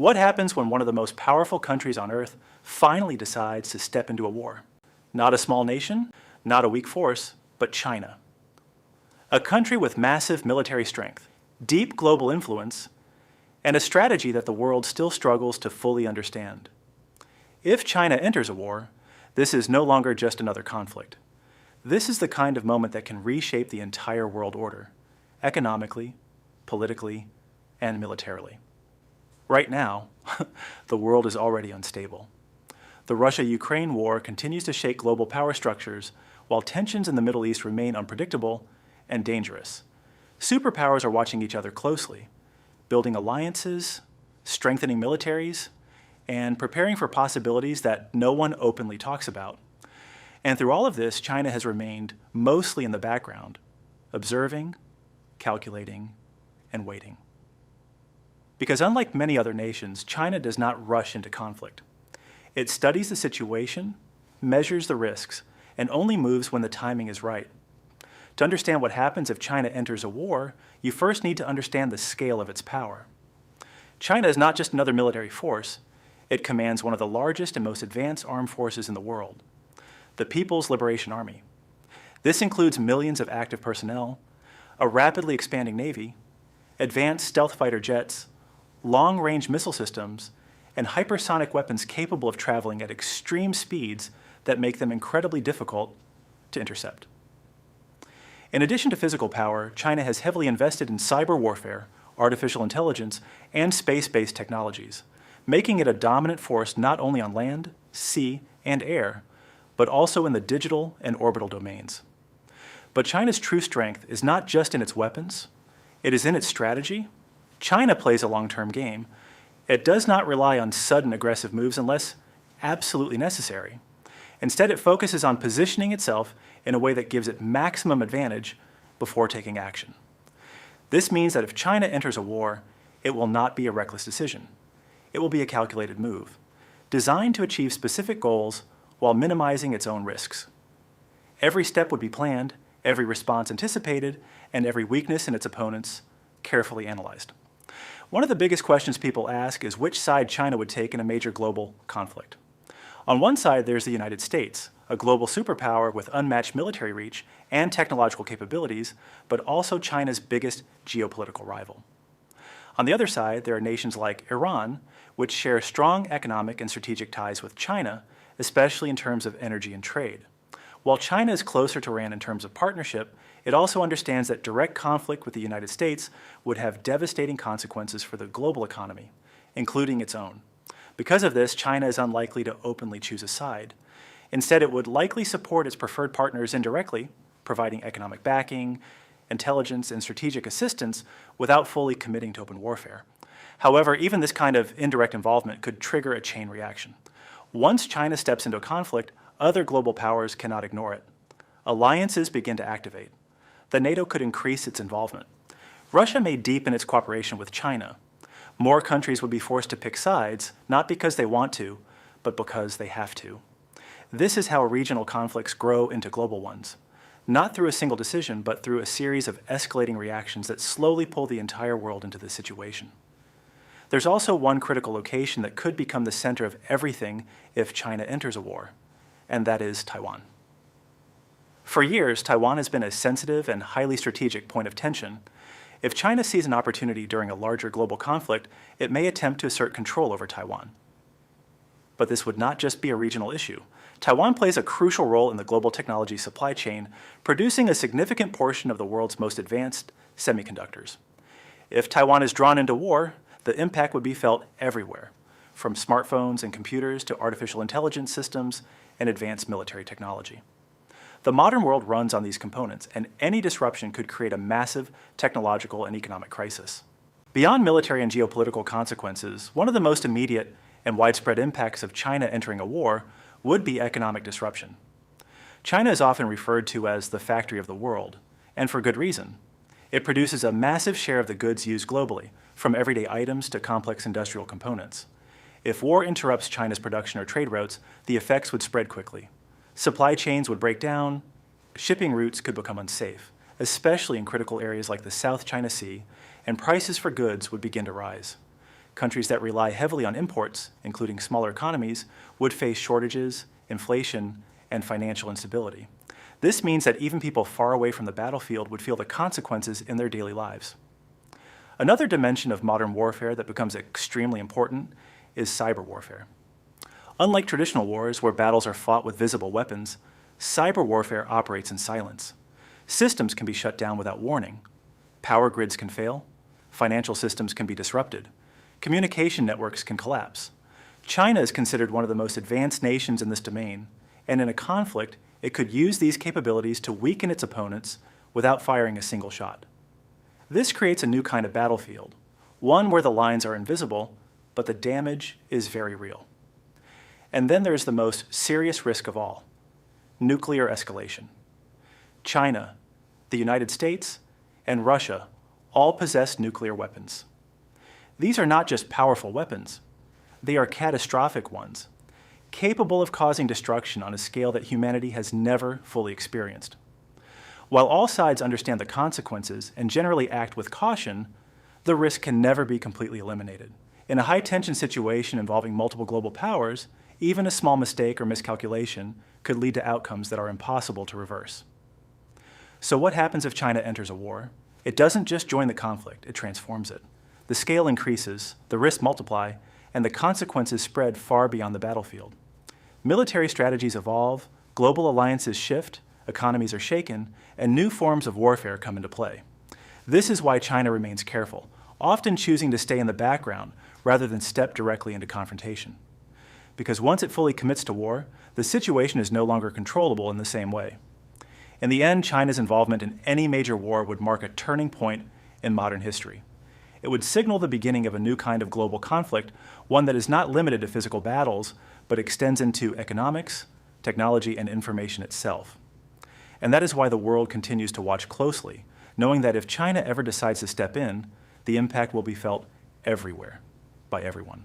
What happens when one of the most powerful countries on Earth finally decides to step into a war? Not a small nation, not a weak force, but China. A country with massive military strength, deep global influence, and a strategy that the world still struggles to fully understand. If China enters a war, this is no longer just another conflict. This is the kind of moment that can reshape the entire world order, economically, politically, and militarily. Right now, the world is already unstable. The Russia-Ukraine war continues to shake global power structures, while tensions in the Middle East remain unpredictable and dangerous. Superpowers are watching each other closely, building alliances, strengthening militaries, and preparing for possibilities that no one openly talks about. And through all of this, China has remained mostly in the background, observing, calculating, and waiting. Because unlike many other nations, China does not rush into conflict. It studies the situation, measures the risks, and only moves when the timing is right. To understand what happens if China enters a war, you first need to understand the scale of its power. China is not just another military force. It commands one of the largest and most advanced armed forces in the world, the People's Liberation Army. This includes millions of active personnel, a rapidly expanding navy, advanced stealth fighter jets, long-range missile systems, and hypersonic weapons capable of traveling at extreme speeds that make them incredibly difficult to intercept. In addition to physical power, China has heavily invested in cyber warfare, artificial intelligence, and space-based technologies, making it a dominant force not only on land, sea, and air, but also in the digital and orbital domains. But China's true strength is not just in its weapons, it is in its strategy. China plays a long-term game. It does not rely on sudden aggressive moves unless absolutely necessary. Instead, it focuses on positioning itself in a way that gives it maximum advantage before taking action. This means that if China enters a war, it will not be a reckless decision. It will be a calculated move, designed to achieve specific goals while minimizing its own risks. Every step would be planned, every response anticipated, and every weakness in its opponents carefully analyzed. One of the biggest questions people ask is which side China would take in a major global conflict. On one side, there's the United States, a global superpower with unmatched military reach and technological capabilities, but also China's biggest geopolitical rival. On the other side, there are nations like Iran, which share strong economic and strategic ties with China, especially in terms of energy and trade. While China is closer to Iran in terms of partnership, it also understands that direct conflict with the United States would have devastating consequences for the global economy, including its own. Because of this, China is unlikely to openly choose a side. Instead, it would likely support its preferred partners indirectly, providing economic backing, intelligence, and strategic assistance without fully committing to open warfare. However, even this kind of indirect involvement could trigger a chain reaction. Once China steps into a conflict, other global powers cannot ignore it. Alliances begin to activate. The NATO could increase its involvement. Russia may deepen its cooperation with China. More countries would be forced to pick sides, not because they want to, but because they have to. This is how regional conflicts grow into global ones, not through a single decision, but through a series of escalating reactions that slowly pull the entire world into this situation. There's also one critical location that could become the center of everything if China enters a war, and that is Taiwan. For years, Taiwan has been a sensitive and highly strategic point of tension. If China sees an opportunity during a larger global conflict, it may attempt to assert control over Taiwan. But this would not just be a regional issue. Taiwan plays a crucial role in the global technology supply chain, producing a significant portion of the world's most advanced semiconductors. If Taiwan is drawn into war, the impact would be felt everywhere, from smartphones and computers to artificial intelligence systems and advanced military technology. The modern world runs on these components, and any disruption could create a massive technological and economic crisis. Beyond military and geopolitical consequences, one of the most immediate and widespread impacts of China entering a war would be economic disruption. China is often referred to as the factory of the world, and for good reason. It produces a massive share of the goods used globally, from everyday items to complex industrial components. If war interrupts China's production or trade routes, the effects would spread quickly. Supply chains would break down, shipping routes could become unsafe, especially in critical areas like the South China Sea, and prices for goods would begin to rise. Countries that rely heavily on imports, including smaller economies, would face shortages, inflation, and financial instability. This means that even people far away from the battlefield would feel the consequences in their daily lives. Another dimension of modern warfare that becomes extremely important is cyber warfare. Unlike traditional wars where battles are fought with visible weapons, cyber warfare operates in silence. Systems can be shut down without warning. Power grids can fail. Financial systems can be disrupted. Communication networks can collapse. China is considered one of the most advanced nations in this domain, and in a conflict, it could use these capabilities to weaken its opponents without firing a single shot. This creates a new kind of battlefield, one where the lines are invisible, but the damage is very real. And then there's the most serious risk of all, nuclear escalation. China, the United States, and Russia all possess nuclear weapons. These are not just powerful weapons, they are catastrophic ones, capable of causing destruction on a scale that humanity has never fully experienced. While all sides understand the consequences and generally act with caution, the risk can never be completely eliminated. In a high-tension situation involving multiple global powers, even a small mistake or miscalculation could lead to outcomes that are impossible to reverse. So what happens if China enters a war? It doesn't just join the conflict, it transforms it. The scale increases, the risks multiply, and the consequences spread far beyond the battlefield. Military strategies evolve, global alliances shift, economies are shaken, and new forms of warfare come into play. This is why China remains careful, often choosing to stay in the background rather than step directly into confrontation. Because once it fully commits to war, the situation is no longer controllable in the same way. In the end, China's involvement in any major war would mark a turning point in modern history. It would signal the beginning of a new kind of global conflict, one that is not limited to physical battles, but extends into economics, technology, and information itself. And that is why the world continues to watch closely, knowing that if China ever decides to step in, the impact will be felt everywhere, by everyone.